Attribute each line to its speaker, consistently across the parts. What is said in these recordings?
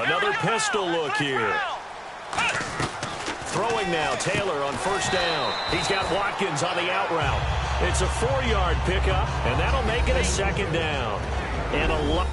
Speaker 1: Another pistol look here. Throwing now, Taylor on first down. He's got Watkins on the out route. It's a 4-yard pickup, and that'll make it a second down. And a lot.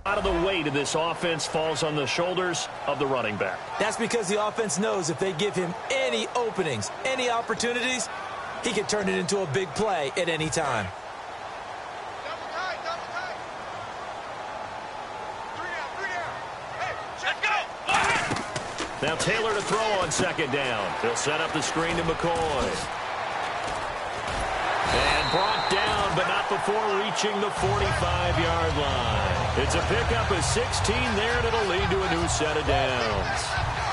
Speaker 1: Out of the weight of this offense falls on the shoulders of the running back.
Speaker 2: That's because the offense knows if they give him any openings, any opportunities, he can turn it into a big play at any time.
Speaker 3: Double tight, double tight. 3 down. Hey, let's go.
Speaker 1: Now Taylor to throw on second down. He'll set up the screen to McCoy. And brought down, but not before reaching the 45-yard line. It's a pickup of 16 there, and it'll lead to a new set of downs.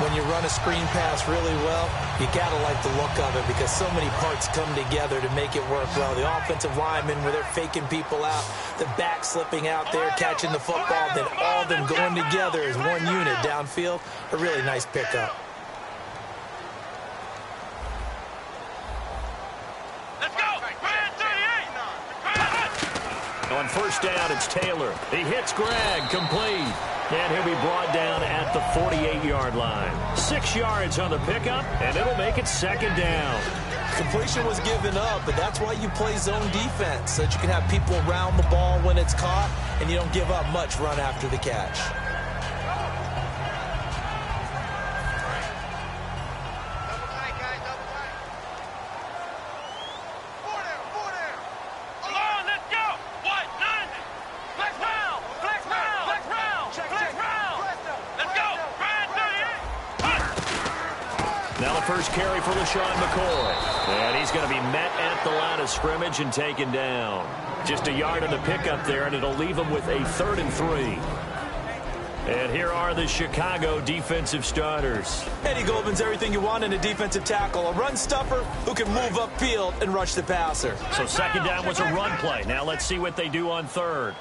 Speaker 2: When you run a screen pass really well, you got to like the look of it because so many parts come together to make it work well. The offensive linemen, where they're faking people out, the back slipping out there, catching the football, then all of them going together as one unit downfield. A really nice pickup.
Speaker 1: On first down, it's Taylor. He hits Gregg, complete. And he'll be brought down at the 48-yard line. 6 yards on the pickup, and it'll make it second down.
Speaker 2: Completion was given up, but that's why you play zone defense, so that you can have people around the ball when it's caught, and you don't give up much run after the catch.
Speaker 1: Now the first carry for LaShawn McCoy. And he's going to be met at the line of scrimmage and taken down. Just a yard on the pickup there, and it'll leave him with a 3rd and 3. And here are the Chicago defensive starters.
Speaker 2: Eddie Goldman's everything you want in a defensive tackle. A run stuffer who can move upfield and rush the passer.
Speaker 1: So second down was a run play. Now let's see what they do on third.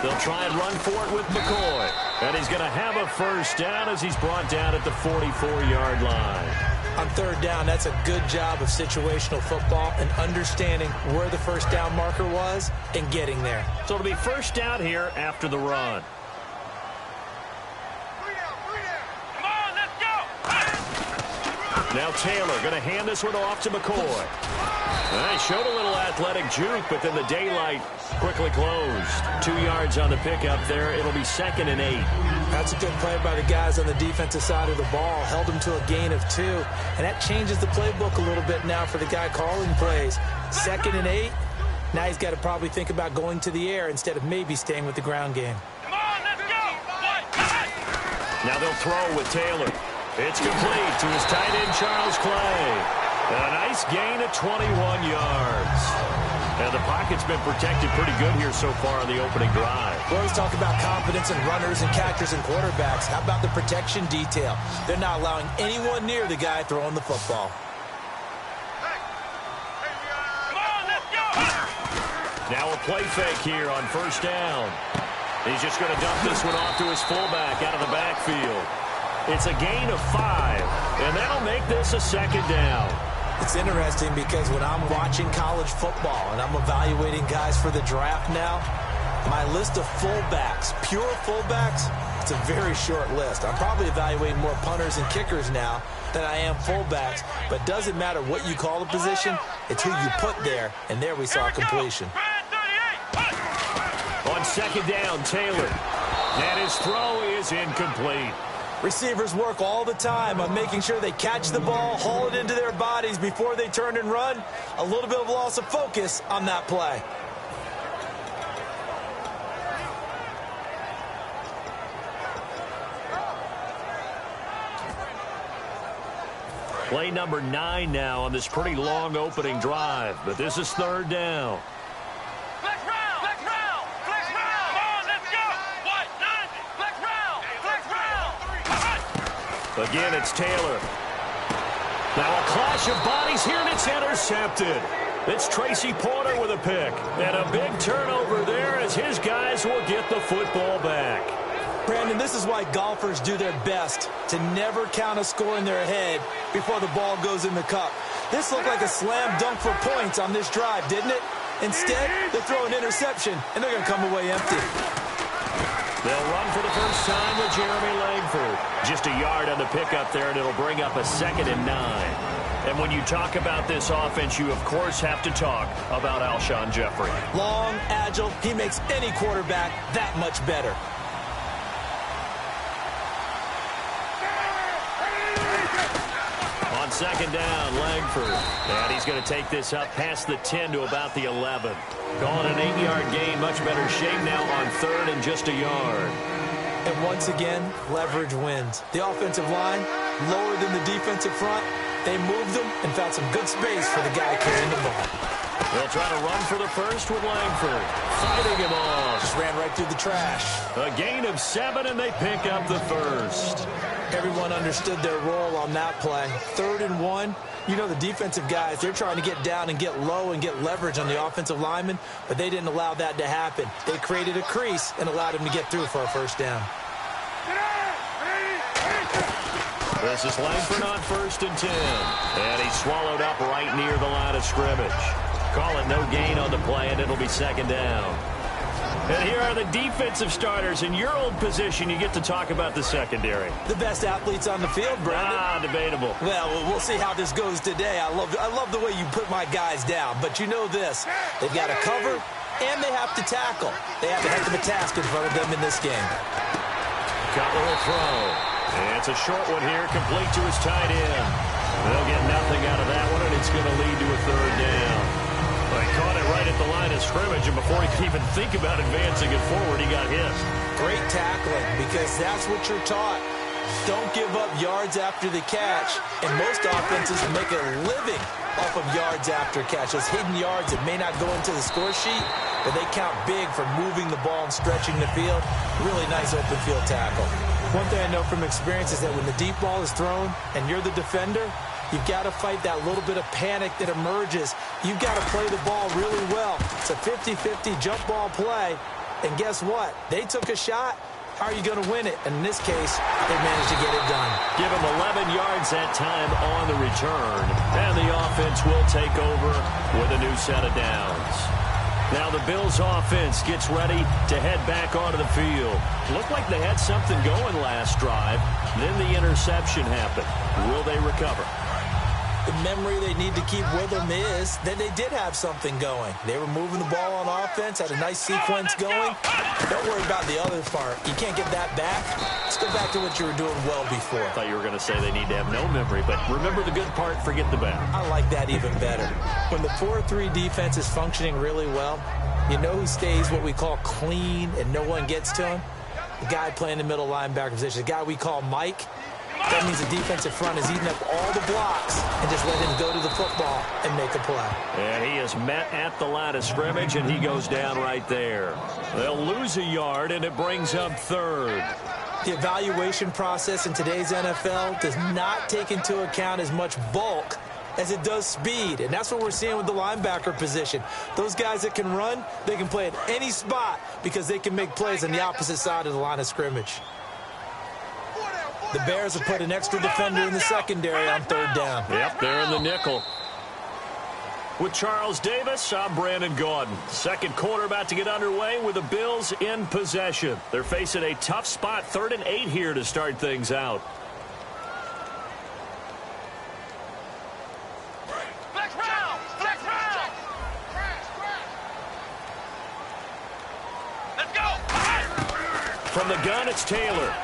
Speaker 1: They'll try and run for it with McCoy. And he's going to have a first down as he's brought down at the 44-yard line.
Speaker 2: On third down, that's a good job of situational football and understanding where the first down marker was and getting there.
Speaker 1: So it'll be first down here after the run.
Speaker 3: Come on, let's go.
Speaker 1: Now Taylor going to hand this one off to McCoy. He showed a little athletic juke, but then the daylight quickly closed. 2 yards on the pickup there. It'll be 2nd and 8.
Speaker 2: That's a good play by the guys on the defensive side of the ball. Held him to a gain of 2. And that changes the playbook a little bit now for the guy calling plays. 2nd and 8. Now he's got to probably think about going to the air instead of maybe staying with the ground game.
Speaker 3: Come on, let's go.
Speaker 1: Now they'll throw with Taylor. It's complete to his tight end, Charles Clay. A nice gain of 21 yards. And the pocket's been protected pretty good here so far on the opening drive.
Speaker 2: We always talk about confidence in runners and catchers and quarterbacks. How about the protection detail? They're not allowing anyone near the guy throwing the football.
Speaker 3: Come on, let's go.
Speaker 1: Now a play fake here on first down. He's just going to dump this one off to his fullback out of the backfield. It's a gain of 5, and that'll make this a second down.
Speaker 2: It's interesting because when I'm watching college football and I'm evaluating guys for the draft now, my list of fullbacks, pure fullbacks, it's a very short list. I'm probably evaluating more punters and kickers now than I am fullbacks, but doesn't matter what you call the position, it's who you put there, and there we saw completion.
Speaker 1: On second down, Taylor, and his throw is incomplete.
Speaker 2: Receivers work all the time on making sure they catch the ball, haul it into their bodies before they turn and run. A little bit of loss of focus on that play.
Speaker 1: Play number 9 now on this pretty long opening drive, but this is third down. Again, it's Taylor. Now a clash of bodies here, and it's intercepted. It's Tracy Porter with a pick. And a big turnover there as his guys will get the football back.
Speaker 2: Brandon, this is why golfers do their best to never count a score in their head before the ball goes in the cup. This looked like a slam dunk for points on this drive, didn't it? Instead, they throw an interception, and they're going to come away empty.
Speaker 1: They'll run for the first time with Jeremy Langford. Just a yard on the pickup there, and it'll bring up a 2nd and 9. And when you talk about this offense, you, of course, have to talk about Alshon Jeffrey.
Speaker 2: Long, agile, he makes any quarterback that much better.
Speaker 1: On 2nd down, Langford. And he's going to take this up past the 10 to about the 11. Calling an 8-yard gain, much better shape now on 3rd and just a yard.
Speaker 2: And once again, leverage wins. The offensive line, lower than the defensive front. They moved them and found some good space for the guy carrying the ball.
Speaker 1: They'll try to run for the first with Langford. Fighting him off.
Speaker 2: Just ran right through the trash.
Speaker 1: A gain of 7, and they pick up the first.
Speaker 2: Everyone understood their role on that play. 3rd and 1. You know the defensive guys, they're trying to get down and get low and get leverage on the offensive lineman, but they didn't allow that to happen. They created a crease and allowed him to get through for a first down.
Speaker 1: This is Langford on 1st and 10. And he's swallowed up right near the line of scrimmage. Call it no gain on the play, and it'll be 2nd down. And here are the defensive starters. In your old position, you get to talk about the secondary.
Speaker 2: The best athletes on the field, Brandon.
Speaker 1: Debatable.
Speaker 2: Well, we'll see how this goes today. I love the way you put my guys down. But you know this. They've got to cover, and they have to tackle. They have a heck of a task in front of them in this game.
Speaker 1: Cutler will throw. And it's a short one here, complete to his tight end. They'll get nothing out of that one, and it's going to lead to a 3rd down. Well, he caught it right at the line of scrimmage, and before he could even think about advancing it forward, he got hit.
Speaker 2: Great tackling, because that's what you're taught. Don't give up yards after the catch, and most offenses make a living off of yards after catch. Those hidden yards that may not go into the score sheet, but they count big for moving the ball and stretching the field. Really nice open field tackle. One thing I know from experience is that when the deep ball is thrown and you're the defender, you've got to fight that little bit of panic that emerges. You've got to play the ball really well. It's a 50-50 jump ball play, and guess what? They took a shot. How are you going to win it? And in this case, they managed to get it done.
Speaker 1: Give him 11 yards that time on the return, and the offense will take over with a new set of downs. Now the Bills offense gets ready to head back onto the field. Looked like they had something going last drive. Then the interception happened. Will they recover?
Speaker 2: The memory they need to keep with them is that they did have something going. They were moving the ball on offense, had a nice sequence going. Don't worry about the other part. You can't get that back. Let's go back to what you were doing well before.
Speaker 1: I thought you were going to say they need to have no memory, but remember the good part, forget the bad.
Speaker 2: I like that even better. When the 4-3 defense is functioning really well, you know who stays what we call clean and no one gets to him? The guy playing the middle linebacker position, the guy we call Mike. That means the defensive front is eating up all the blocks and just let him go to the football and make a play.
Speaker 1: And he is met at the line of scrimmage, and he goes down right there. They'll lose a yard, and it brings up 3rd.
Speaker 2: The evaluation process in today's NFL does not take into account as much bulk as it does speed, and that's what we're seeing with the linebacker position. Those guys that can run, they can play at any spot because they can make plays on the opposite side of the line of scrimmage. The Bears have put an extra defender in the secondary on 3rd down.
Speaker 1: Yep, they're in the nickel. With Charles Davis, I'm Brandon Gaudin. Second quarter about to get underway with the Bills in possession. They're facing a tough spot, 3rd and 8 here to start things out.
Speaker 3: Let's go!
Speaker 1: From the gun, it's Taylor.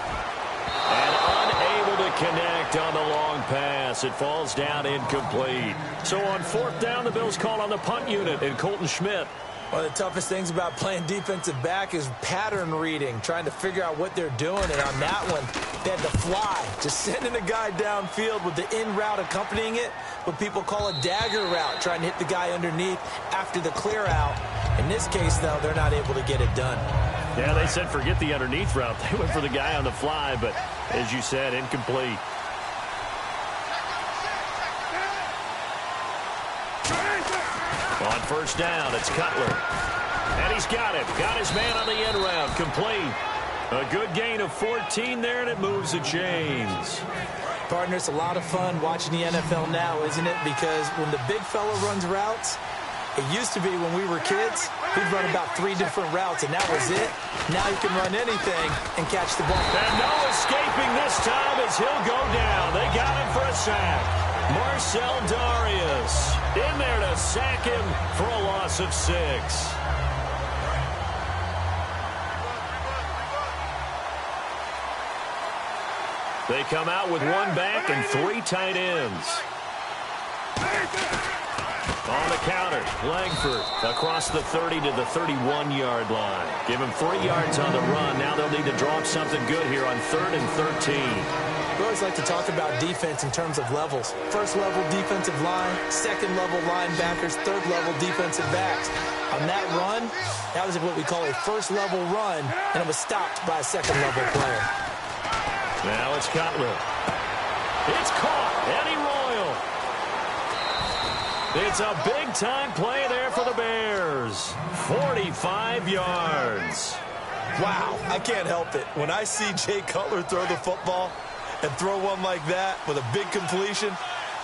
Speaker 1: And unable to connect on the long pass. It falls down incomplete. So on 4th down, the Bills call on the punt unit and Colton Schmidt.
Speaker 2: One of the toughest things about playing defensive back is pattern reading, trying to figure out what they're doing. And on that one, they had to fly, just sending a guy downfield with the in route accompanying it, what people call a dagger route, trying to hit the guy underneath after the clear out. In this case, though, they're not able to get it done.
Speaker 1: Yeah, they said forget the underneath route. They went for the guy on the fly, but as you said, incomplete. On first down, it's Cutler. And he's got it. Got his man on the end route. Complete. A good gain of 14 there, and it moves the chains.
Speaker 2: Partner, it's a lot of fun watching the NFL now, isn't it? Because when the big fella runs routes, it used to be when we were kids, he'd run about 3 different routes, and that was it. Now he can run anything and catch the ball.
Speaker 1: And no escaping this time as he'll go down. They got him for a sack. Marcel Darius in there to sack him for a loss of 6. They come out with 1 back and 3 tight ends. On the counter, Langford across the 30 to the 31-yard line. Give him 3 yards on the run. Now they'll need to draw up something good here on 3rd and 13.
Speaker 2: We always like to talk about defense in terms of levels. First level defensive line, second level linebackers, third level defensive backs. On that run, that was what we call a first level run, and it was stopped by a second level player.
Speaker 1: Now it's Cutler. It's caught. Eddie Royal. It's a big-time play there for the Bears. 45 yards.
Speaker 2: Wow, I can't help it. When I see Jay Cutler throw the football and throw one like that with a big completion,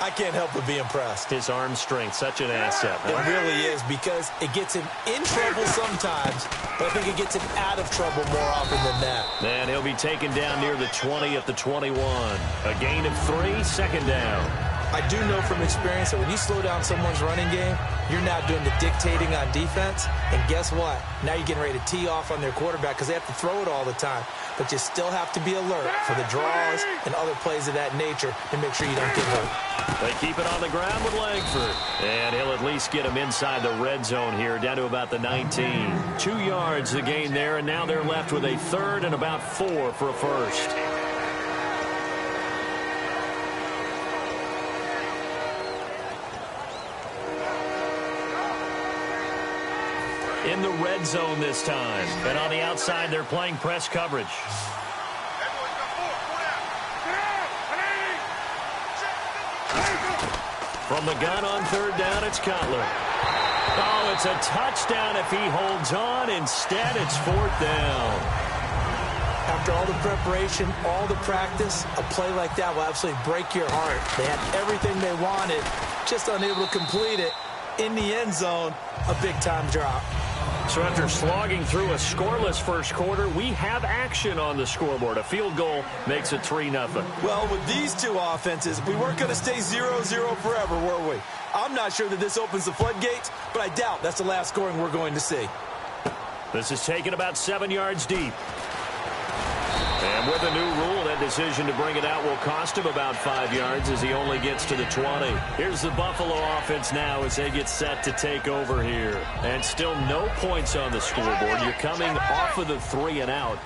Speaker 2: I can't help but be impressed.
Speaker 1: His arm strength, such an asset.
Speaker 2: It really is, because it gets him in trouble sometimes, but I think it gets him out of trouble more often than that.
Speaker 1: And he'll be taken down near the 20 at the 21. A gain of 3, second down.
Speaker 2: I do know from experience that when you slow down someone's running game, you're now doing the dictating on defense. And guess what? Now you're getting ready to tee off on their quarterback because they have to throw it all the time. But you still have to be alert for the draws and other plays of that nature to make sure you don't get hurt.
Speaker 1: They keep it on the ground with Langford. And he'll at least get him inside the red zone here, down to about the 19. 2 yards the gain there, and now they're left with a 3rd and about 4 for a first. In the red zone this time. And on the outside, they're playing press coverage. From the gun on 3rd down, it's Cutler. Oh, it's a touchdown if he holds on. Instead, it's 4th down.
Speaker 2: After all the preparation, all the practice, a play like that will absolutely break your heart. They had everything they wanted, just unable to complete it. In the end zone, a big-time drop.
Speaker 1: So after slogging through a scoreless first quarter, we have action on the scoreboard. A field goal makes it 3-0.
Speaker 2: Well, with these two offenses, we weren't going to stay 0-0 forever, were we? I'm not sure that this opens the floodgates, but I doubt that's the last scoring we're going to see.
Speaker 1: This is taken about 7 yards deep. And with a new rule, that decision to bring it out will cost him about 5 yards as he only gets to the 20. Here's the Buffalo offense now as they get set to take over here. And still no points on the scoreboard. You're coming off of the 3 and out.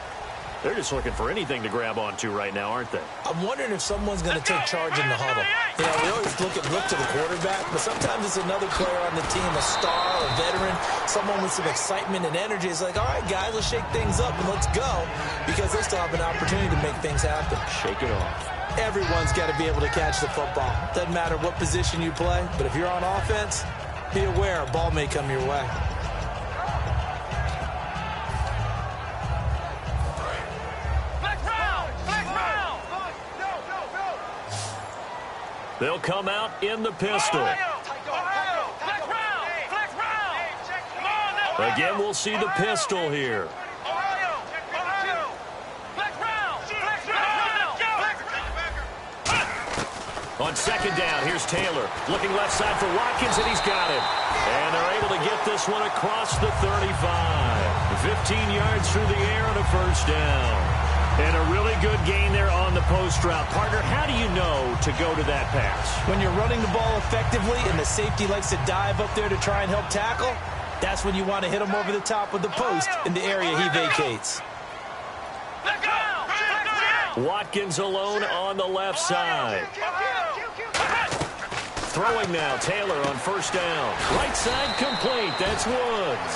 Speaker 1: They're just looking for anything to grab onto right now, aren't they?
Speaker 2: I'm wondering if someone's going to take charge in the huddle. You know, we always look to the quarterback, but sometimes it's another player on the team, a star, a veteran, someone with some excitement and energy. It's like, all right, guys, let's shake things up and let's go, because they still have an opportunity to make things happen.
Speaker 1: Shake it off.
Speaker 2: Everyone's got to be able to catch the football. Doesn't matter what position you play, but if you're on offense, be aware a ball may come your way.
Speaker 1: They'll come out in the pistol. Again, we'll see the pistol here. On second down, here's Taylor. Looking left side for Watkins, and he's got it. And they're able to get this one across the 35. 15 yards through the air and a first down. And a really good gain there on the post route. Partner, how do you know to go to that pass?
Speaker 2: When you're running the ball effectively and the safety likes to dive up there to try and help tackle, that's when you want to hit him over the top of the post in the area he vacates.
Speaker 1: Watkins alone on the left side. Throwing now, Taylor on first down. Right side complete, that's Woods.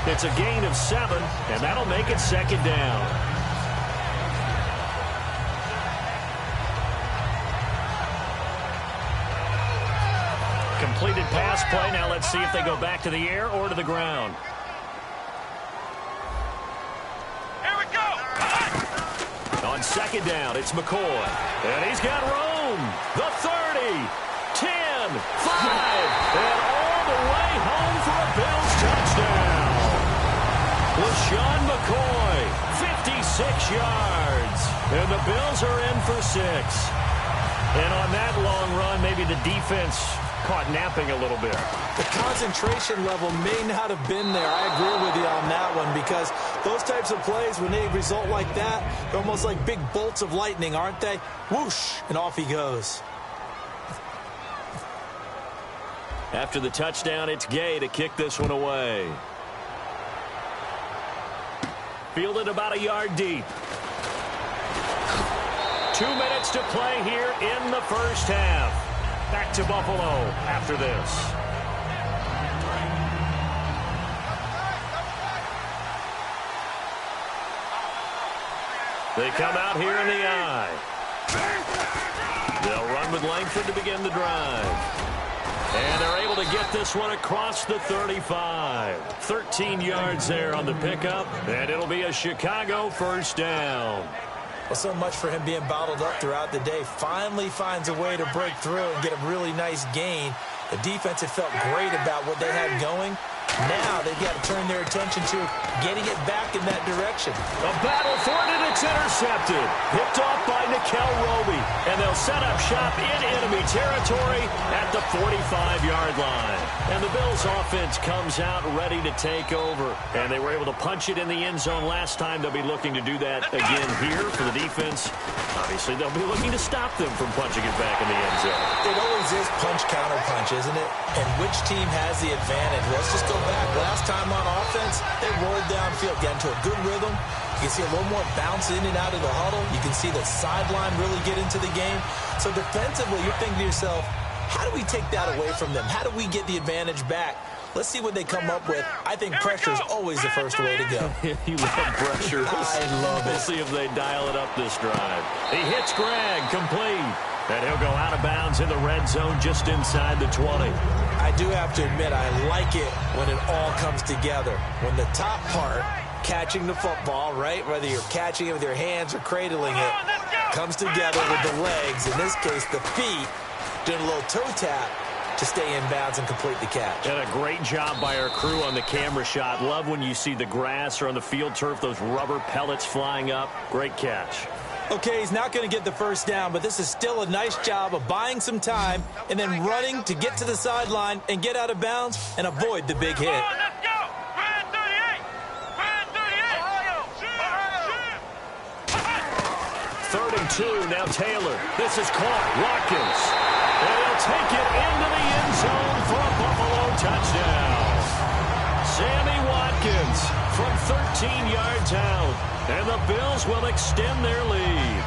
Speaker 1: It's a gain of 7, and that'll make it second down. Completed pass play. Now let's see if they go back to the air or to the ground.
Speaker 3: Here we go.
Speaker 1: On second down, it's McCoy. And he's got room. The 30, 10, 5, and all the way home for a Bills touchdown. LaShawn McCoy, 56 yards. And the Bills are in for 6. And on that long run, maybe the defense caught napping a little bit.
Speaker 2: The concentration level may not have been there. I agree with you on that one, because those types of plays, when they result like that, they're almost like big bolts of lightning, aren't they? Whoosh, and off he goes.
Speaker 1: After the touchdown, it's Gay to kick this one away. Fielded about a yard deep. 2 minutes to play here in the first half. Back to Buffalo after this. They come out here in the eye. They'll run with Langford to begin the drive. And they're able to get this one across the 35. 13 yards there on the pickup, and it'll be a Chicago first down.
Speaker 2: Well, so much for him being bottled up throughout the day. Finally finds a way to break through and get a really nice gain. The defense had felt great about what they had going. Now they've got to turn their attention to getting it back in that direction.
Speaker 1: A battle for it, and it's intercepted. Picked off by Nickel Roby. And they'll set up shop in enemy territory at the 45-yard line. And the Bills offense comes out ready to take over. And they were able to punch it in the end zone last time. They'll be looking to do that again here for the defense. Obviously, they'll be looking to stop them from punching it back in the end zone.
Speaker 2: It always is punch-counter-punch, isn't it? And which team has the advantage? Let's just go back. Last time on offense, they rolled downfield, got into a good rhythm. You can see a little more bounce in and out of the huddle. You can see the sideline really get into the game. So defensively, you're thinking to yourself, how do we take that away from them? How do we get the advantage back? Let's see what they come up with. I think pressure is always the first way to go.
Speaker 1: You love pressure.
Speaker 2: I love it.
Speaker 1: We'll see if they dial it up this drive. He hits Greg, complete. And he'll go out of bounds in the red zone just inside the 20.
Speaker 2: I do have to admit, I like it when it all comes together. When the top part, catching the football, right, whether you're catching it with your hands or cradling it, comes together with the legs, in this case the feet, doing a little toe tap to stay in bounds and complete the catch.
Speaker 1: And a great job by our crew on the camera shot. Love when you see the grass or on the field turf, those rubber pellets flying up. Great catch.
Speaker 2: Okay, he's not going to get the first down, but this is still a nice job of buying some time and then running to get to the sideline and get out of bounds and avoid the big hit.
Speaker 3: Let's go. Red 38. Red 38.
Speaker 1: Third and 2, now Taylor. This is caught. Watkins. And he'll take it into the end zone for a Buffalo touchdown. Sammy Watkins from 13 yards out. And the Bills will extend their lead.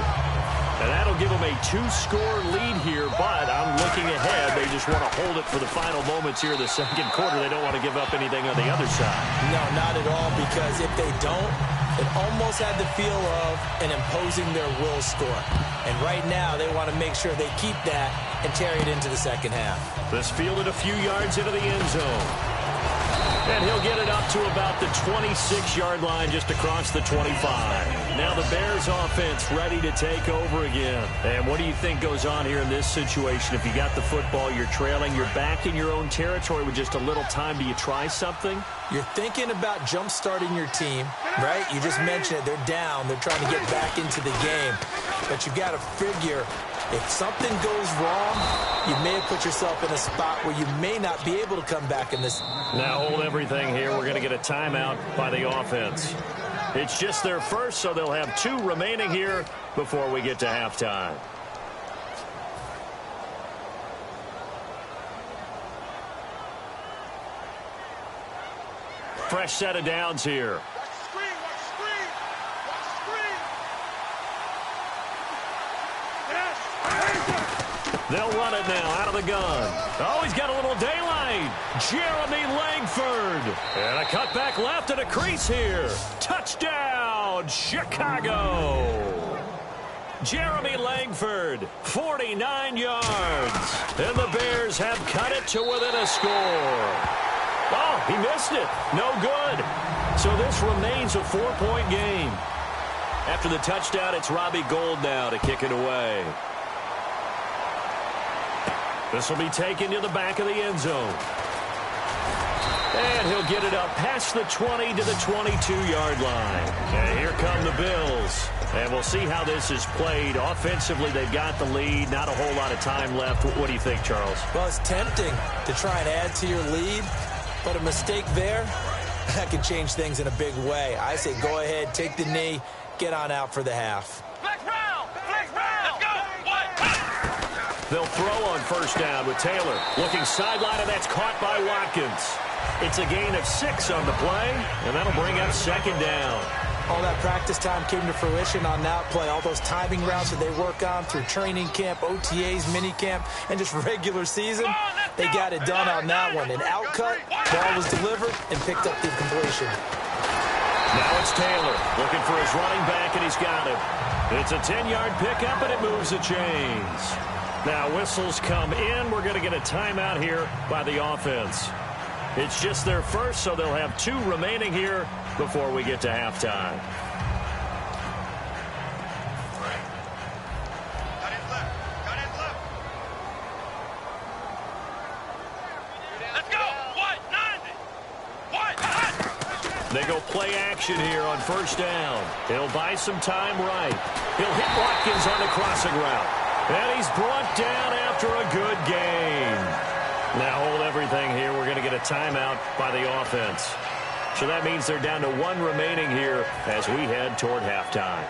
Speaker 1: And that'll give them a 2-score lead here, but I'm looking ahead. They just want to hold it for the final moments here in the second quarter. They don't want to give up anything on the other side.
Speaker 2: No, not at all, because if they don't, it almost had the feel of an imposing their will score. And right now, they want to make sure they keep that and carry it into the second half.
Speaker 1: This fielded a few yards into the end zone. And he'll get it up to about the 26-yard line, just across the 25. Now the Bears offense ready to take over again. And what do you think goes on here in this situation? If you got the football, you're trailing, you're back in your own territory with just a little time. Do you try something?
Speaker 2: You're thinking about jump-starting your team, right? You just mentioned it. They're down. They're trying to get back into the game. But you've got to figure, if something goes wrong, you may have put yourself in a spot where you may not be able to come back in this.
Speaker 1: Now hold everything here. We're going to get a timeout by the offense. It's just their first, so they'll have 2 remaining here before we get to halftime. Fresh set of downs here. They'll run it now out of the gun. Oh, he's got a little daylight. Jeremy Langford. And a cutback left and a crease here. Touchdown, Chicago. Jeremy Langford, 49 yards. And the Bears have cut it to within a score. Oh, he missed it. No good. So this remains a 4-point game. After the touchdown, it's Robbie Gould now to kick it away. This will be taken to the back of the end zone. And he'll get it up past the 20 to the 22-yard line. And here come the Bills. And we'll see how this is played. Offensively, they've got the lead. Not a whole lot of time left. What do you think, Charles?
Speaker 2: Well, it's tempting to try and add to your lead, but a mistake there, that could change things in a big way. I say go ahead, take the knee, get on out for the half.
Speaker 3: Flex round! Flex round! Let's go! What?
Speaker 1: They'll throw on first down with Taylor. Looking sideline, and that's caught by Watkins. It's a gain of 6 on the play, and that'll bring up second down.
Speaker 2: All that practice time came to fruition on that play. All those timing routes that they work on through training camp, OTAs, mini camp, and just regular season, they got it done on that one. An outcut, ball was delivered, and picked up the completion.
Speaker 1: Now it's Taylor looking for his running back, and he's got him. It's a 10-yard pickup, and it moves the chains. Now whistles come in. We're going to get a timeout here by the offense. It's just their first, so they'll have 2 remaining here before we get to halftime.
Speaker 3: Let's go! What? 90! What?
Speaker 1: They go play action here on first down. He'll buy some time right. He'll hit Watkins on the crossing route. And he's brought down after a good gain. Now hold everything here. We're going to get a timeout by the offense. So that means they're down to 1 remaining here as we head toward halftime.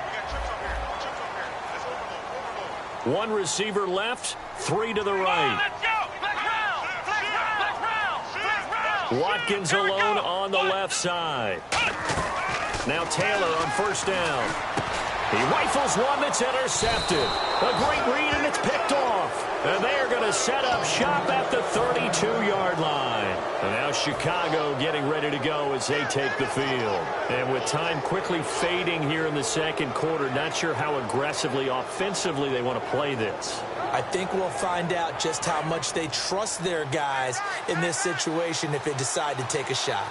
Speaker 1: 1 receiver left, 3 to the right.
Speaker 3: Let's go! Flex round! Flex round! Flex round! Flex round!
Speaker 1: Watkins alone on the left side. Now Taylor on first down. He rifles one that's intercepted. A great read, and it's picked off. And they're going to set up shop at the 32-yard line. And now Chicago getting ready to go as they take the field. And with time quickly fading here in the second quarter, not sure how aggressively, offensively they want to play this.
Speaker 2: I think we'll find out just how much they trust their guys in this situation if they decide to take a shot.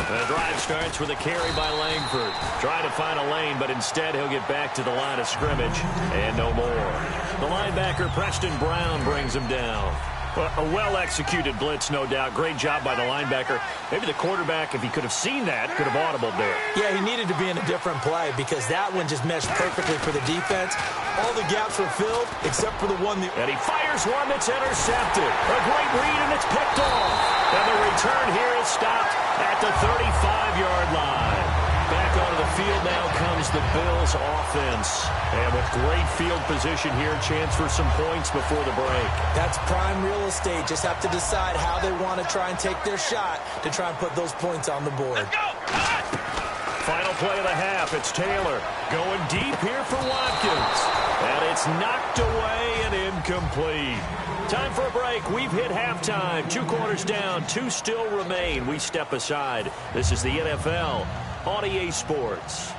Speaker 1: The drive starts with a carry by Langford. Trying to find a lane, but instead he'll get back to the line of scrimmage and no more. The linebacker, Preston Brown, brings him down. A well-executed blitz, no doubt. Great job by the linebacker. Maybe the quarterback, if he could have seen that, could have audibled there.
Speaker 2: Yeah, he needed to be in a different play because that one just meshed perfectly for the defense. All the gaps were filled except for the one that...
Speaker 1: And he fires one that's intercepted. A great read, and it's picked off. And the return here is stopped at the 35-yard line. Back onto the field now comes the Bills offense. And with great field position here, chance for some points before the break.
Speaker 2: That's prime real estate. Just have to decide how they want to try and take their shot to try and put those points on the board.
Speaker 3: Let's go!
Speaker 1: Final play of the half. It's Taylor going deep here for Watkins. And it's knocked away and incomplete. Time for a break. We've hit halftime. 2 quarters down. 2 still remain. We step aside. This is the NFL on EA Sports.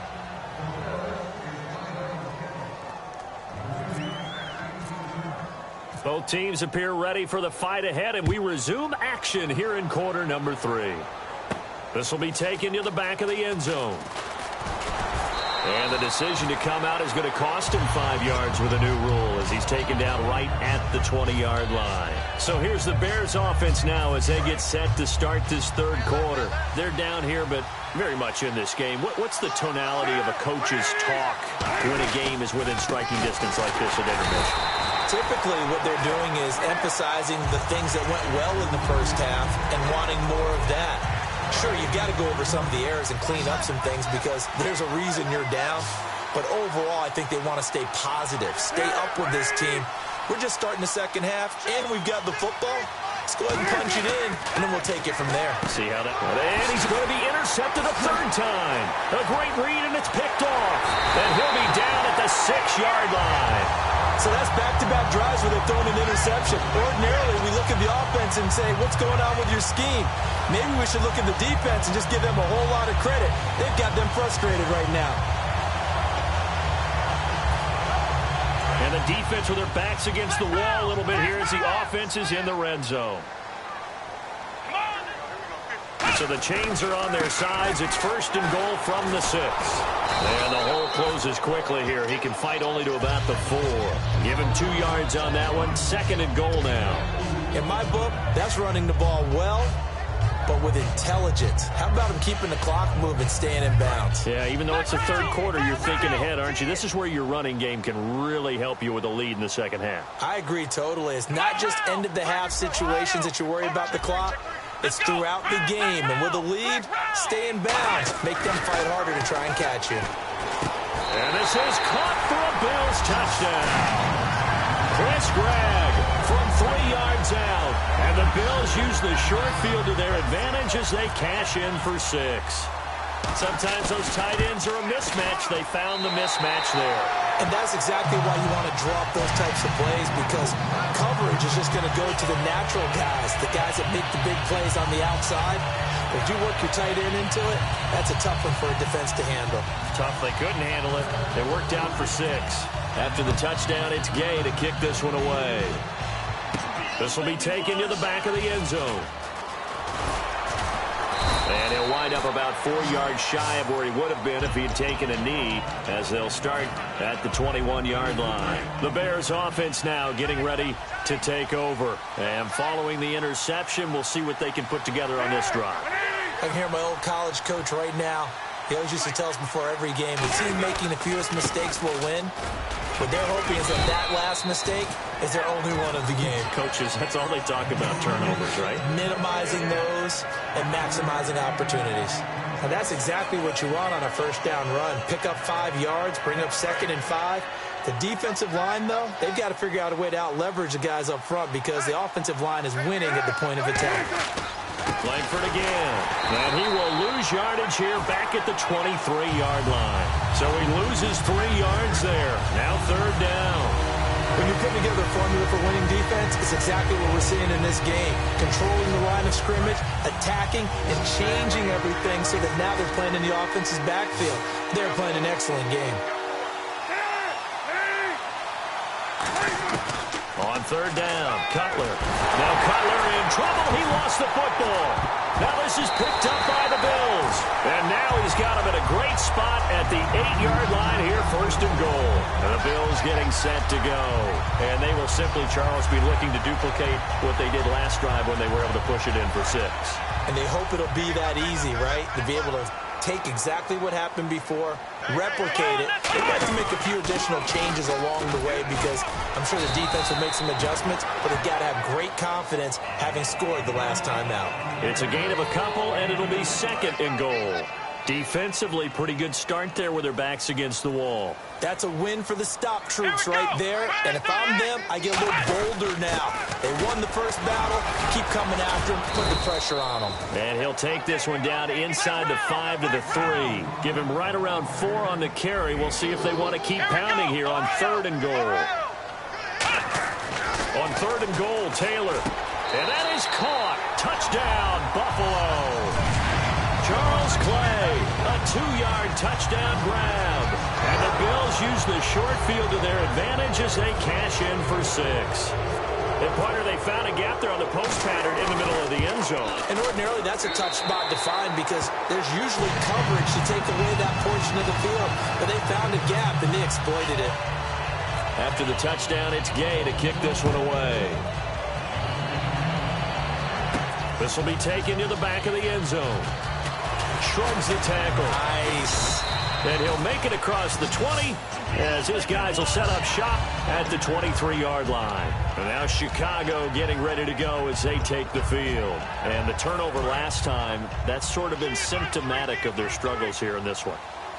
Speaker 1: Both teams appear ready for the fight ahead, and we resume action here in quarter number 3. This will be taken to the back of the end zone. And the decision to come out is going to cost him 5 yards with a new rule as he's taken down right at the 20-yard line. So here's the Bears offense now as they get set to start this third quarter. They're down here, but very much in this game. What's the tonality of a coach's talk when a game is within striking distance like this at intermission?
Speaker 2: Typically, what they're doing is emphasizing the things that went well in the first half and wanting more of that. Sure, you've got to go over some of the errors and clean up some things because there's a reason you're down. But overall, I think they want to stay positive, stay up with this team. We're just starting the second half, and we've got the football. Let's go ahead and punch it in, and then we'll take it from there.
Speaker 1: See how that... And he's going to be intercepted a 3rd time. A great read, and it's picked off. And he'll be down at the 6-yard line.
Speaker 2: So that's back-to-back drives where they've thrown an interception. Ordinarily, we look at the offense and say, what's going on with your scheme? Maybe we should look at the defense and just give them a whole lot of credit. They've got them frustrated right now.
Speaker 1: defense with their backs against the wall a little bit here as the offense is in the red zone. So the chains are on their sides. It's 1st and goal from the 6. And the hole closes quickly here. He can fight only to about the 4. Give him 2 yards on that one. 2nd and goal now.
Speaker 2: In my book, that's running the ball well, but with intelligence. How about him keeping the clock moving, staying in bounds?
Speaker 1: Yeah, even though it's the 3rd quarter, you're thinking ahead, aren't you? This is where your running game can really help you with a lead in the 2nd half.
Speaker 2: I agree totally. It's not just end-of-the-half situations that you're worried about the clock. It's throughout the game. And with a lead, stay in bounds. Make them fight harder to try and catch you.
Speaker 1: And this is caught for a Bills touchdown. Chris Gregg from 3 yards out. And the Bills use the short field to their advantage as they cash in for 6. Sometimes those tight ends are a mismatch. They found the mismatch there.
Speaker 2: And that's exactly why you want to drop those types of plays, because coverage is just going to go to the natural guys, the guys that make the big plays on the outside. If you work your tight end into it, that's a tough one for a defense to handle.
Speaker 1: Tough. They couldn't handle it. They worked out for 6. After the touchdown, it's Gay to kick this one away. This will be taken to the back of the end zone. And he'll wind up about 4 yards shy of where he would have been if he had taken a knee, as they'll start at the 21-yard line. The Bears offense now getting ready to take over. And following the interception, we'll see what they can put together on this drive.
Speaker 2: I can hear my old college coach right now. He always used to tell us before every game, the team making the fewest mistakes will win. What they're hoping is that last mistake is their only one of the game.
Speaker 1: Coaches, that's all they talk about, turnovers, right?
Speaker 2: Minimizing those and maximizing opportunities. And that's exactly what you want on a 1st down run. Pick up 5 yards, bring up 2nd and 5. The defensive line, though, they've got to figure out a way to out-leverage the guys up front because the offensive line is winning at the point of attack.
Speaker 1: Langford again. And he will lose yardage here back at the 23-yard line. So he loses 3 yards there. Now 3rd down.
Speaker 2: When you put together a formula for winning defense, it's exactly what we're seeing in this game. Controlling the line of scrimmage, attacking, and changing everything so that now they're playing in the offense's backfield. They're playing an excellent game.
Speaker 1: On 3rd down, Cutler. Now Cutler in trouble. He lost the football. Now this is picked up by the Bills. And now he's got him at a great spot at the 8-yard line here, 1st and goal. And the Bills getting set to go. And they will simply, Charles, be looking to duplicate what they did last drive when they were able to push it in for 6.
Speaker 2: And they hope it'll be that easy, right? To be able to take exactly what happened before, replicate it. They've got to make a few additional changes along the way because I'm sure the defense will make some adjustments, but they've got to have great confidence having scored the last time out.
Speaker 1: It's a gain of a couple, and it'll be 2nd and goal. Defensively, pretty good start there with their backs against the wall.
Speaker 2: That's a win for the stop troops right there. And if I'm them, I get a little bolder now. They won the 1st battle. Keep coming after them. Put the pressure on them.
Speaker 1: And he'll take this one down inside the 5 to the 3. Give him right around 4 on the carry. We'll see if they want to keep pounding here on 3rd and goal. On 3rd and goal, Taylor. And that is caught. Touchdown, Buffalo. Charles Clay, a 2-yard touchdown grab. And the Bills use the short field to their advantage as they cash in for 6. And partner, they found a gap there on the post pattern in the middle of the end zone.
Speaker 2: And ordinarily, that's a tough spot to find because there's usually coverage to take away that portion of the field. But they found a gap, and they exploited it.
Speaker 1: After the touchdown, it's Gay to kick this one away. This will be taken to the back of the end zone. Shrugs the tackle.
Speaker 2: Nice.
Speaker 1: And he'll make it across the 20 as his guys will set up shop at the 23-yard line. And now Chicago getting ready to go as they take the field. And the turnover last time, that's sort of been symptomatic of their struggles here in this one.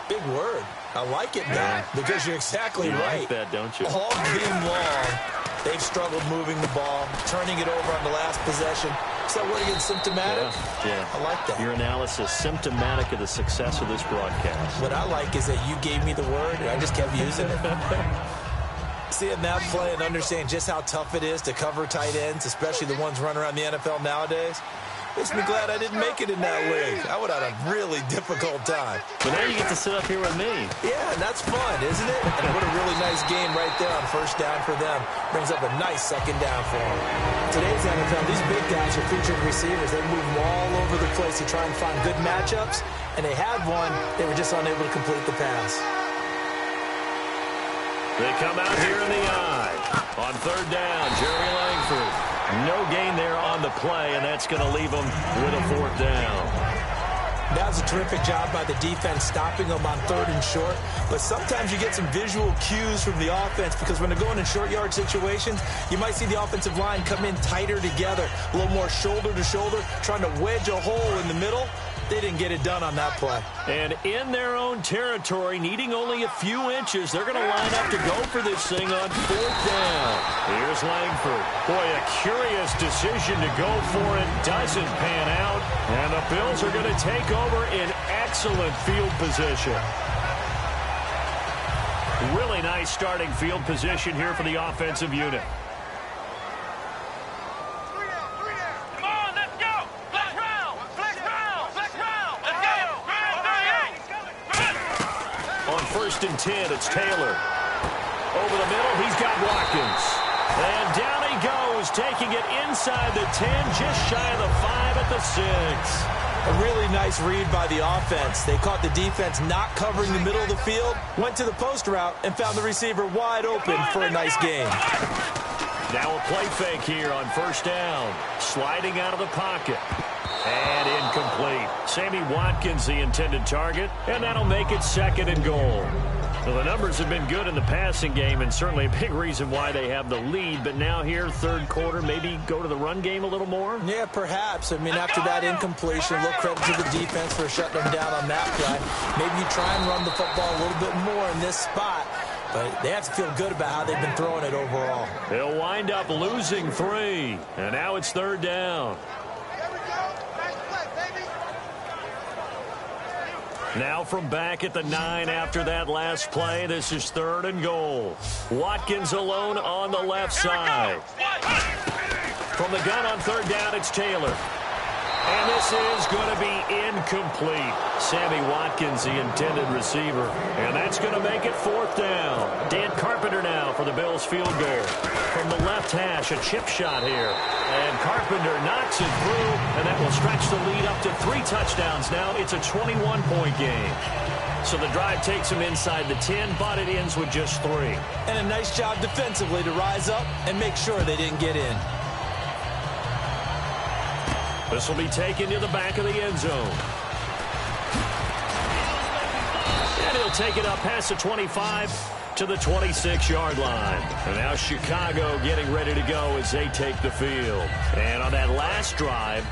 Speaker 2: Big word. I like it now because you're exactly right.
Speaker 1: You like that, don't you?
Speaker 2: All game long, they've struggled moving the ball, turning it over on the last possession. Is that word again, symptomatic?
Speaker 1: Yeah.
Speaker 2: I like that.
Speaker 1: Your analysis, symptomatic of the success of this broadcast.
Speaker 2: What I like is that you gave me the word, and I just kept using it. Seeing that play and understanding just how tough it is to cover tight ends, especially the ones running around the NFL nowadays, Makes me glad I didn't make it in that league. I would have had a really difficult time.
Speaker 1: But now you get to sit up here with me.
Speaker 2: Yeah, and that's fun, isn't it? And what a really nice game right there on first down for them. Brings up a nice second down for them. Today's NFL, these big guys are featured receivers. They move them all over the place to try and find good matchups. And they had one. They were just unable to complete the pass.
Speaker 1: They come out here in the eye. On third down, Jerry Langford. No gain there on the play, and that's going to leave them with a fourth down.
Speaker 2: That was a terrific job by the defense stopping them on third and short. But sometimes you get some visual cues from the offense because when they're going in short yard situations, you might see the offensive line come in tighter together, a little more shoulder to shoulder, trying to wedge a hole in the middle. They didn't get it done on that play.
Speaker 1: And in their own territory, needing only a few inches, they're going to line up to go for this thing on fourth down. Here's Langford. Boy, a curious decision to go for it. Doesn't pan out. And the Bills are going to take over in excellent field position. Really nice starting field position here for the offensive unit. First and 10, it's Taylor. Over the middle, he's got Watkins. And down he goes, taking it inside the 10, just shy of the 5 at the 6.
Speaker 2: A really nice read by the offense. They caught the defense not covering the middle of the field, went to the post route, and found the receiver wide open for a nice gain.
Speaker 1: Now a play fake here on first down. Sliding out of the pocket. And incomplete. Sammy Watkins, the intended target, and that'll make it second and goal. Well, the numbers have been good in the passing game, and certainly a big reason why they have the lead. But now here, third quarter, maybe go to the run game a little more?
Speaker 2: Yeah, perhaps. I mean, after that incompletion, a little credit to the defense for shutting them down on that play. Maybe you try and run the football a little bit more in this spot. But they have to feel good about how they've been throwing it overall.
Speaker 1: They'll wind up losing 3. And now it's third down. Now from back at the 9 after that last play, this is third and goal. Watkins alone on the left side. From the gun on third down, it's Taylor. And this is going to be incomplete. Sammy Watkins, the intended receiver. And that's going to make it fourth down. Dan Carpenter now for the Bills field goal. From the left hash, a chip shot here. And Carpenter knocks it through, and that will stretch the lead up to 3 touchdowns now. It's a 21-point game. So the drive takes him inside the 10, but it ends with just 3.
Speaker 2: And a nice job defensively to rise up and make sure they didn't get in.
Speaker 1: This will be taken to the back of the end zone. And he'll take it up past the 25 to the 26-yard line. And now Chicago getting ready to go as they take the field. And on that last drive,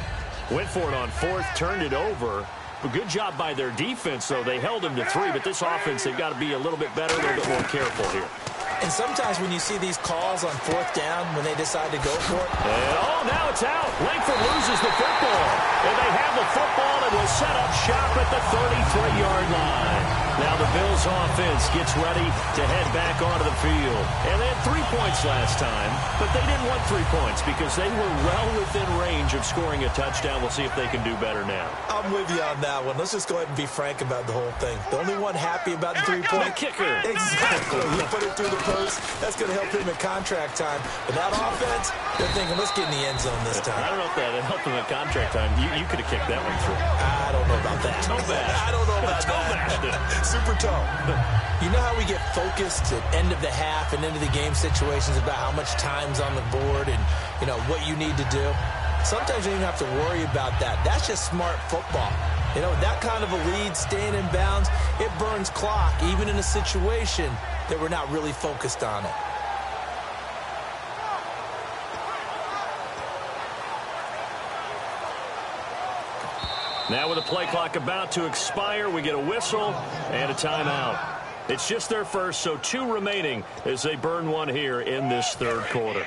Speaker 1: went for it on fourth, turned it over. A good job by their defense, though. They held them to 3, but this offense, they've got to be a little bit better, a little bit more careful here.
Speaker 2: And sometimes when you see these calls on fourth down, when they decide to go for it.
Speaker 1: And, now it's out. Langford loses the football. And they have the football and will set up shop at the 33-yard line. Now the Bills offense gets ready to head back onto the field. And they had 3 points last time, but they didn't want 3 points because they were well within range of scoring a touchdown. We'll see if they can do better now.
Speaker 2: I'm with you on that one. Let's just go ahead and be frank about the whole thing. The only one happy about the 3-point
Speaker 1: kicker.
Speaker 2: Exactly. You put it through the post. That's going to help him at contract time. But that offense, they're thinking, let's get in the end zone this time.
Speaker 1: I don't know if that helped him at contract time. You could have kicked that one through.
Speaker 2: I don't know about that. I don't know about that. Super toe. You know how we get focused at end of the half and into the game situations about how much time's on the board and, you know, what you need to do? Sometimes you don't even have to worry about that. That's just smart football. You know, that kind of a lead, staying in bounds, it burns clock, even in a situation that we're not really focused on it.
Speaker 1: Now with the play clock about to expire, we get a whistle and a timeout. It's just their first, so 2 remaining as they burn one here in this third quarter.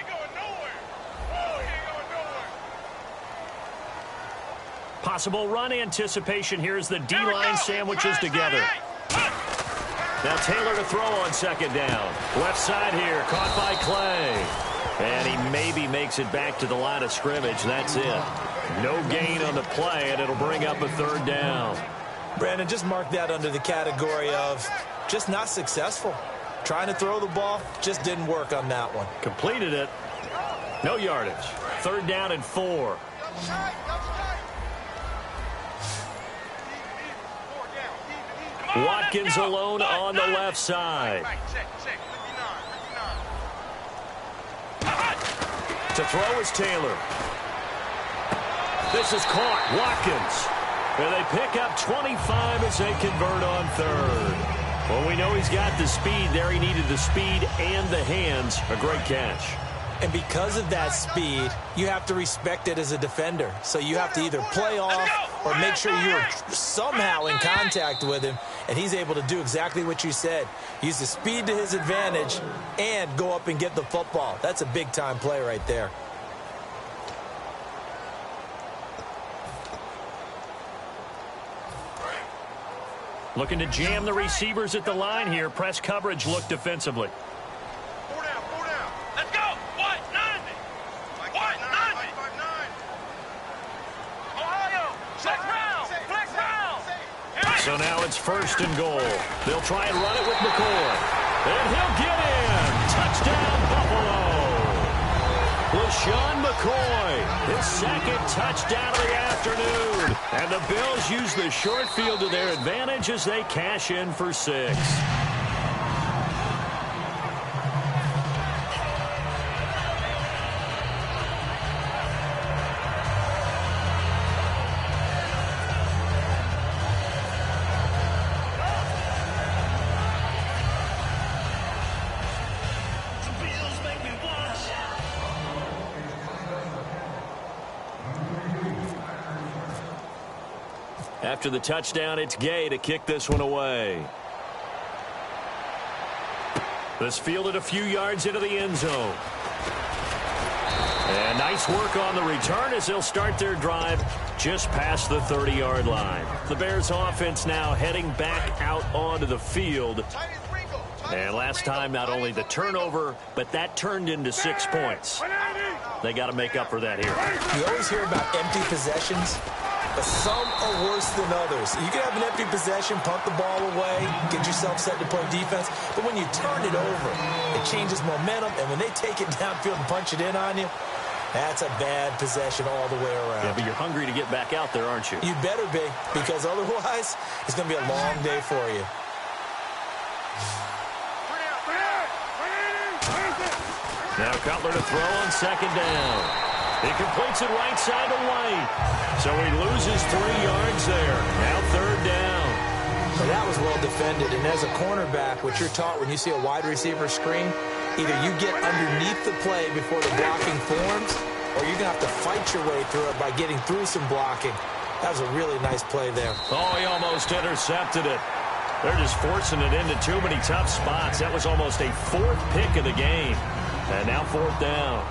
Speaker 1: Possible run anticipation here as the D-line sandwiches together. Now Taylor to throw on second down. Left side here, caught by Clay. And he maybe makes it back to the line of scrimmage. That's it. No gain on the play, and it'll bring up a third down.
Speaker 2: Brandon, just mark that under the category of just not successful. Trying to throw the ball, just didn't work on that one.
Speaker 1: Completed it. No yardage. Third down and 4. Watkins alone on the left side. To throw is Taylor. This is caught. Watkins. And they pick up 25 as they convert on third. Well, we know he's got the speed there. He needed the speed and the hands. A great catch.
Speaker 2: And because of that speed, you have to respect it as a defender. So you have to either play off or make sure you're somehow in contact with him. And he's able to do exactly what you said. Use the speed to his advantage and go up and get the football. That's a big-time play right there.
Speaker 1: Looking to jam the receivers at the line here. Press coverage look defensively.
Speaker 3: 4 down, 4 down. Let's go. What? 90. What? 90. Ohio. Flex round. Flex round.
Speaker 1: So now it's 1st and goal. They'll try and run it with McCoy. And he'll get in. Touchdown, Buffalo. LaShawn McCoy, his 2nd touchdown of the afternoon. And the Bills use the short field to their advantage as they cash in for 6. After the touchdown, it's Gay to kick this one away. This fielded a few yards into the end zone. And nice work on the return as they'll start their drive just past the 30-yard line. The Bears offense now heading back out onto the field. And last time, not only the turnover, but that turned into 6 points. They got to make up for that here.
Speaker 2: You always hear about empty possessions, but some are worse than others. You can have an empty possession, punt the ball away, get yourself set to play defense, but when you turn it over, it changes momentum, and when they take it downfield and punch it in on you, that's a bad possession all the way around.
Speaker 1: Yeah, but you're hungry to get back out there, aren't you?
Speaker 2: You better be, because otherwise, it's going to be a long day for you.
Speaker 1: Now Cutler to throw on 2nd down. He completes it right side to White. So he loses 3 yards there. Now 3rd down.
Speaker 2: So that was well defended. And as a cornerback, what you're taught when you see a wide receiver screen, either you get underneath the play before the blocking forms, or you're going to have to fight your way through it by getting through some blocking. That was a really nice play there.
Speaker 1: Oh, he almost intercepted it. They're just forcing it into too many tough spots. That was almost a 4th pick of the game. And now 4th down.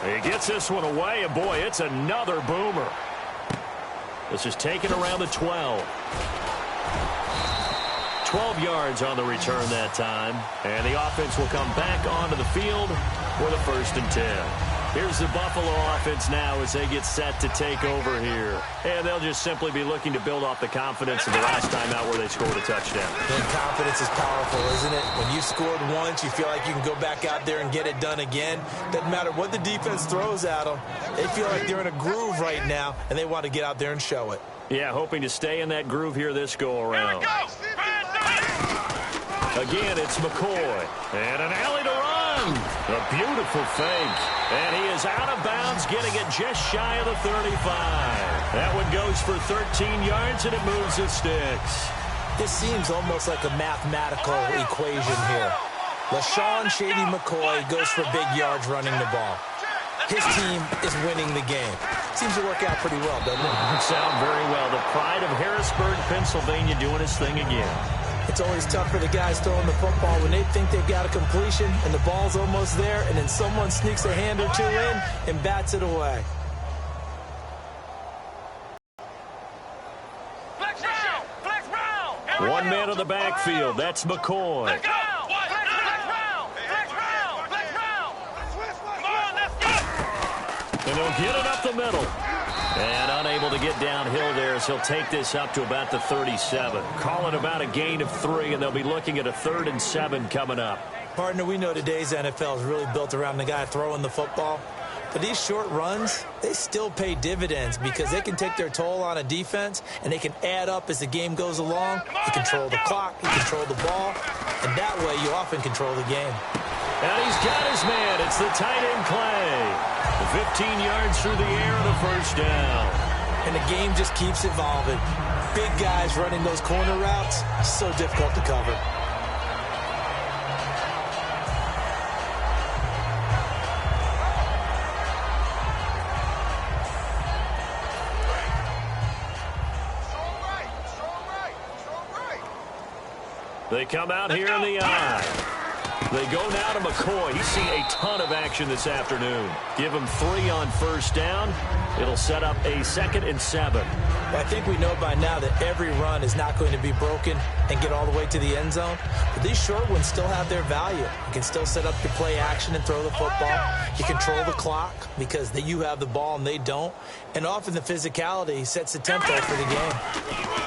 Speaker 1: He gets this one away, and boy, it's another boomer. This is taken around the 12. 12 yards on the return that time. And the offense will come back onto the field for the 1st and 10. Here's the Buffalo offense now as they get set to take over here. And they'll just simply be looking to build off the confidence of the last time out where they scored a touchdown.
Speaker 2: And confidence is powerful, isn't it? When you scored once, you feel like you can go back out there and get it done again. Doesn't matter what the defense throws at them. They feel like they're in a groove right now, and they want to get out there and show it.
Speaker 1: Yeah, hoping to stay in that groove here this go-around. Again, it's McCoy. And an alley to run. A beautiful fake. And he is out of bounds, getting it just shy of the 35. That one goes for 13 yards, and it moves the sticks.
Speaker 2: This seems almost like a mathematical equation here. LaShawn Shady McCoy goes for big yards running the ball. His team is winning the game. Seems to work out pretty well, doesn't it?
Speaker 1: Sound very well. The pride of Harrisburg, Pennsylvania, doing his thing again.
Speaker 2: It's always tough for the guys throwing the football when they think they've got a completion and the ball's almost there, and then someone sneaks a hand or two in and bats it away.
Speaker 1: One man in the backfield. That's McCoy.
Speaker 3: Let's go. What? Flex round. Come on, let's go.
Speaker 1: And he'll get it up the middle. And unable to get downhill there as he'll take this up to about the 37. Call it about a gain of 3, and they'll be looking at a 3rd and 7 coming up.
Speaker 2: Partner, we know today's NFL is really built around the guy throwing the football. But these short runs, they still pay dividends because they can take their toll on a defense, and they can add up as the game goes along. You control the clock, you control the ball, and that way you often control the game.
Speaker 1: And he's got his man. It's the tight end Clay. 15 yards through the air and a first down.
Speaker 2: And the game just keeps evolving. Big guys running those corner routes, so difficult to cover.
Speaker 1: They come out here in the eye. They go now to McCoy. He's seen a ton of action this afternoon. Give him 3 on first down. It'll set up a 2nd and 7.
Speaker 2: Well, I think we know by now that every run is not going to be broken and get all the way to the end zone. But these short ones still have their value. You can still set up your play action and throw the football. You control the clock because you have the ball and they don't. And often the physicality sets the tempo for the game.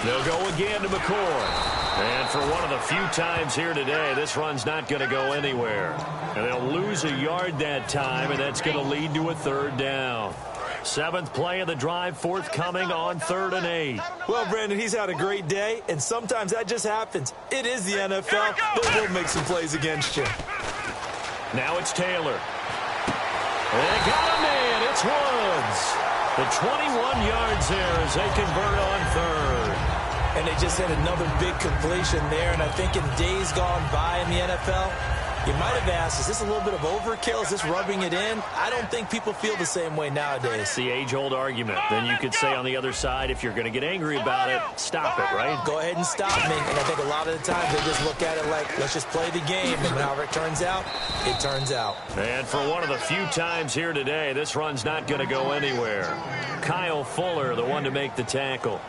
Speaker 1: They'll go again to McCoy. And for one of the few times here today, this run's not going to go anywhere. And they'll lose a yard that time, and that's going to lead to a 3rd down. 7th play of the drive, forthcoming on 3rd and 8.
Speaker 2: Well, Brandon, he's had a great day, and sometimes that just happens. It is the NFL. They will make some plays against you.
Speaker 1: Now it's Taylor. They got a man. It's Woods. The 21 yards there as they convert on 3rd.
Speaker 2: And they just had another big completion there. And I think in days gone by in the NFL, you might have asked, is this a little bit of overkill? Is this rubbing it in? I don't think people feel the same way nowadays.
Speaker 1: It's the age-old argument. Then you could say on the other side, if you're going to get angry about it, stop it, right?
Speaker 2: Go ahead and stop me. And I think a lot of the times they just look at it like, let's just play the game. And however it turns out, it turns out.
Speaker 1: And for one of the few times here today, this run's not going to go anywhere. Kyle Fuller, the one to make the tackle.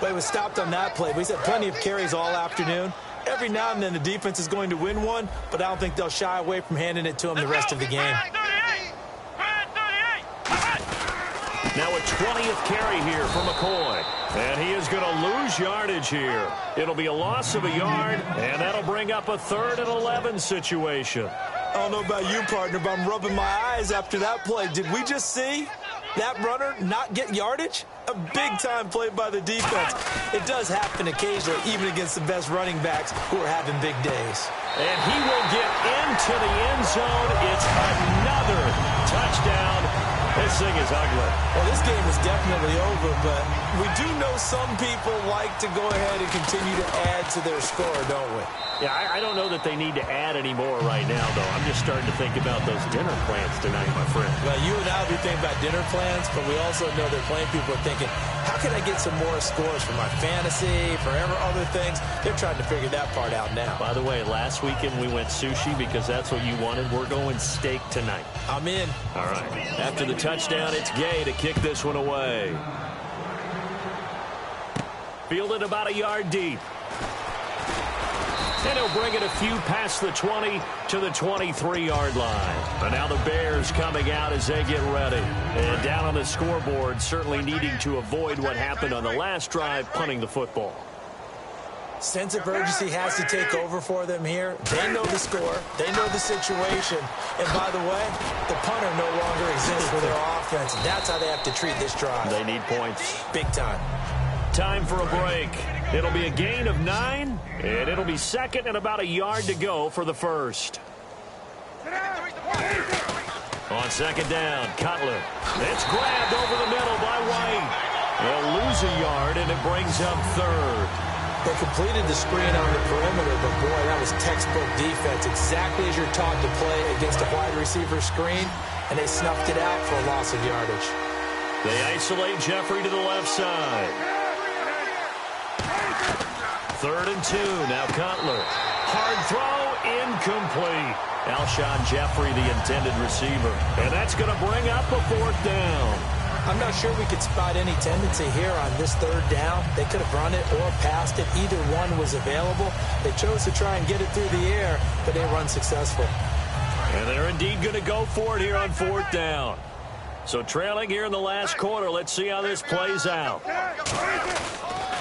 Speaker 2: But he was stopped on that play. But he's had plenty of carries all afternoon. Every now and then the defense is going to win one, but I don't think they'll shy away from handing it to him the rest of the game.
Speaker 1: Now a 20th carry here for McCoy. And he is going to lose yardage here. It'll be a loss of a yard, and that'll bring up a 3rd and 11 situation.
Speaker 2: I don't know about you, partner, but I'm rubbing my eyes after that play. Did we just see that runner not get yardage? A big-time play by the defense. It does happen occasionally, even against the best running backs who are having big days.
Speaker 1: And he will get into the end zone. It's another touchdown. This thing is ugly.
Speaker 2: Well, this game is definitely over, but we do know some people like to go ahead and continue to add to their score, don't we?
Speaker 1: Yeah, I don't know that they need to add any more right now, though. I'm just starting to think about those dinner plans tonight, my friend.
Speaker 2: Well, you and I will be thinking about dinner plans, but we also know that plenty of people are thinking, how can I get some more scores for my fantasy, for other things? They're trying to figure that part out now.
Speaker 1: By the way, last weekend we went sushi because that's what you wanted. We're going steak tonight.
Speaker 2: I'm in.
Speaker 1: All right. After the touchdown, it's Gay to kick this one away. Fielded about a yard deep. And he'll bring it a few past the 20 to the 23-yard line. And now the Bears coming out as they get ready. And down on the scoreboard, certainly needing to avoid what happened on the last drive, punting the football.
Speaker 2: Sense of urgency has to take over for them here. They know the score. They know the situation. And by the way, the punter no longer exists for their offense. And that's how they have to treat this drive.
Speaker 1: They need points.
Speaker 2: Big time.
Speaker 1: Time for a break. It'll be a gain of 9, and it'll be 2nd and about a yard to go for the first. On 2nd down, Cutler. It's grabbed over the middle by White. They'll lose a yard, and it brings up 3rd.
Speaker 2: They completed the screen on the perimeter, but boy, that was textbook defense. Exactly as you're taught to play against a wide receiver screen, and they snuffed it out for a loss of yardage.
Speaker 1: They isolate Jeffrey to the left side. 3rd and 2, now Cutler. Hard throw, incomplete. Alshon Jeffrey, the intended receiver. And that's going to bring up a 4th down.
Speaker 2: I'm not sure we could spot any tendency here on this third down. They could have run it or passed it. Either one was available. They chose to try and get it through the air, but they were unsuccessful.
Speaker 1: And they're indeed going to go for it here on fourth down. So trailing here in the last quarter. Let's see how this plays out.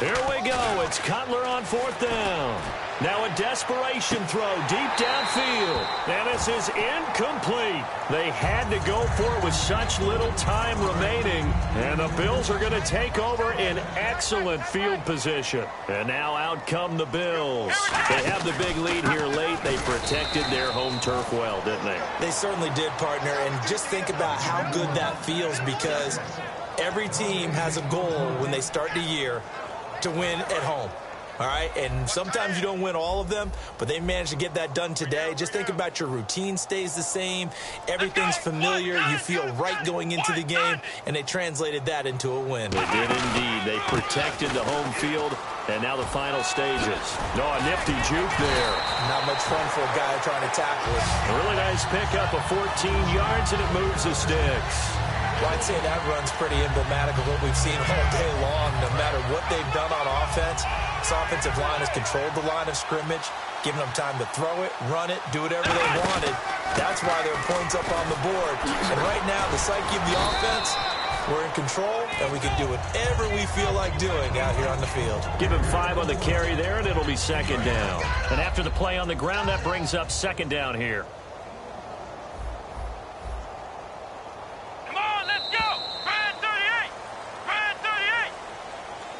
Speaker 1: Here we go. It's Cutler on fourth down. Now a desperation throw deep downfield. And this is incomplete. They had to go for it with such little time remaining. And the Bills are going to take over in excellent field position. And now out come the Bills. They have the big lead here late. They protected their home turf well, didn't they?
Speaker 2: They certainly did, partner. And just think about how good that feels, because every team has a goal when they start the year to win at home. All right, and sometimes you don't win all of them, but they managed to get that done today. Just think about your routine stays the same. Everything's familiar. You feel right going into the game, and they translated that into a win.
Speaker 1: They did indeed. They protected the home field, and now the final stages. No, a nifty juke there.
Speaker 2: Not much fun for a guy trying to tackle it.
Speaker 1: A really nice pickup of 14 yards, and it moves the sticks.
Speaker 2: Well, I'd say that run's pretty emblematic of what we've seen all day long. No matter what they've done on offense, this offensive line has controlled the line of scrimmage, giving them time to throw it, run it, do whatever they wanted. That's why there are points up on the board. And right now, the psyche of the offense, we're in control, and we can do whatever we feel like doing out here on the field.
Speaker 1: Give him 5 on the carry there, and it'll be second down. And after the play on the ground, that brings up second down here.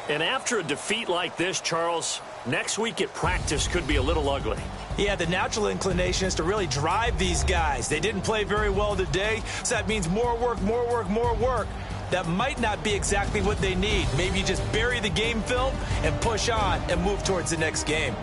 Speaker 1: And after a defeat like this, Charles, next week at practice could be a little ugly.
Speaker 2: Yeah, the natural inclination is to really drive these guys. They didn't play very well today, so that means more work, more work, more work. That might not be exactly what they need. Maybe you just bury the game film and push on and move towards the next game.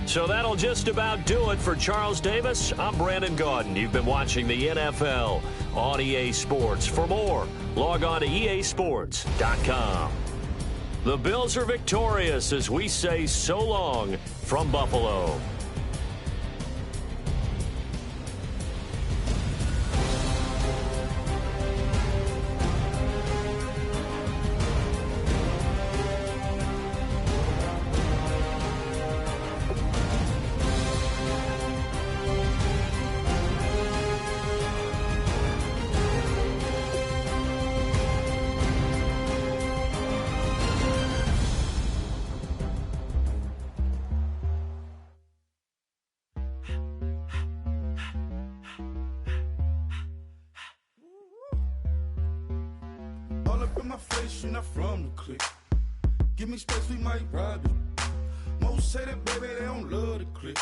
Speaker 1: So that'll just about do it for Charles Davis. I'm Brandon Gaudin. You've been watching the NFL on EA Sports. For more, log on to easports.com. The Bills are victorious as we say so long from Buffalo.
Speaker 4: You're not from the clique. Give me space, we might ride it. Most say that, baby, they don't love the clique.